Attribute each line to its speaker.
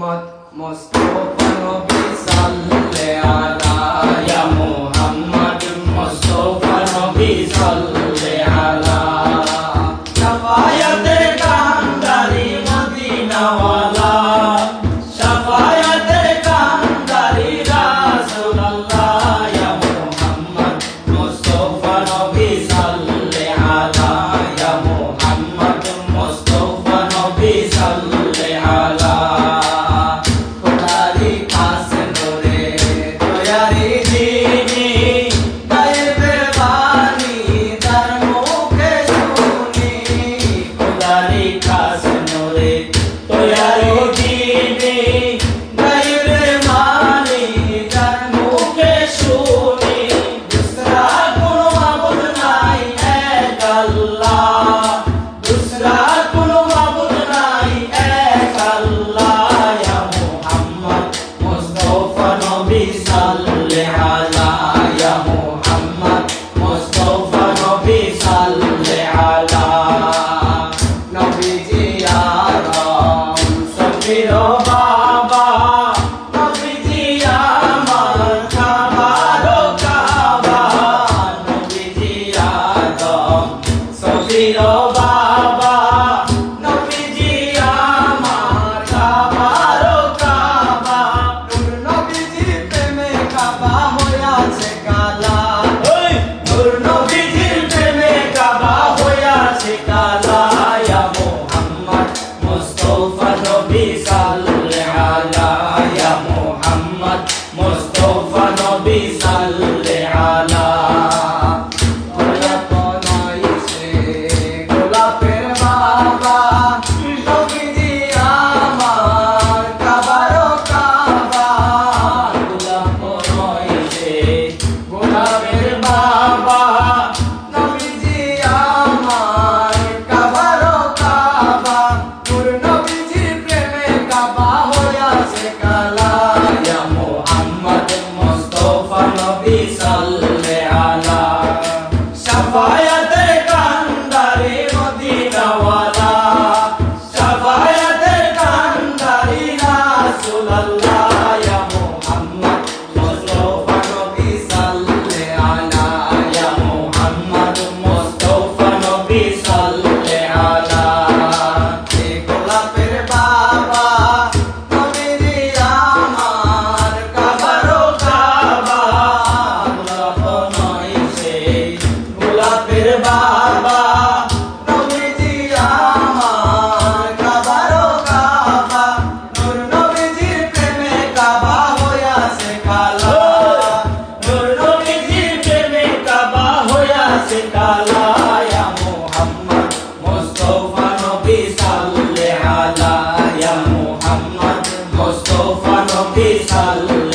Speaker 1: মুহাম্মদ মুস্তাফা নবী সাল্লে আলা ইয়া মুহাম্মদ মুস্তাফা নবী সাল্লে আলা শাফায়াতের কান্দারি মদিনা ওয়ালা শাফায়াতের কান্দারি রাসূলুল্লাহ ইয়া মুহাম্মদ মুস্তাফা নবী সাল্লে আলা ইয়া মুহাম্মদ মুস্তাফা নবী সাল্লে আলা খোদারি খাস নূরে তৈয়ারি দিনি গায়বে বাণী তার মুখে শুনি খোদারি খাস নূরে তৈয়ারি দিনি গায়বে বাণী তার মুখে শুনি দুসরা কোনো মাবুদ নাই এক আল্লাহ দুসরা কোনো মাবুদ নাই এক আল্লাহ ইয়া মুহাম্মদ মুস্তাফা নবী সাল্লে আলা ইয়া মুহাম্মদ মুস্তাফা নবী সাল্লে আলা নবীজি আরাম সফির বাবা নবীজি আমার খাবার কাবা নবীজি আদম সফির বাবা নবীজি আমার খাবার কাবা নূর নবীজির প্রেমে কাবা হইয়াছে কালা নূর নবীজির প্রেমে কাবা হইয়াছে কালা ইয়া মুহাম্মদ মুস্তাফা নবী সাল্লে আলা ইয়া মুহাম্মদ মুস্তাফা নবী সাল্লে আলা গোলাপ নইছে গোলাপের বাবা নবীজি আমার কাবার কাবা গোলাপ নইছে গোলাপের বাবা নবীজি আমার কাবার কাবা নূর নবীজির প্রেমে কাবা হইয়াছে কালা ইয়া মুহাম্মদ মুস্তাফা নবী সাল্লে আলা শাফায়াতের কান্দারি মদিনা ওয়ালা শাফায়াতের কান্দারি রাসূলুল্লাহ ইয়া মুহাম্মদ মুস্তাফা নবী সাল্লে আলা ইয়া মুহাম্মদ মুস্তাফা নবী সাল্লে আলা এ গোলাপের বাবা নবীজি আমার কাবার কাবা গোলাপ নইছে গোলাপের বাবা নবীজি আমার কাবার কাবা নূর নবীজির প্রেমে কাবা হইয়াছে কালা নূর নবীজির প্রেমে কাবা হইয়াছে কালা ইয়া মুহাম্মদ মুস্তাফা নবী সাল্লে আলা ইয়া মুহাম্মদ মুস্তাফা নবী সাল্লে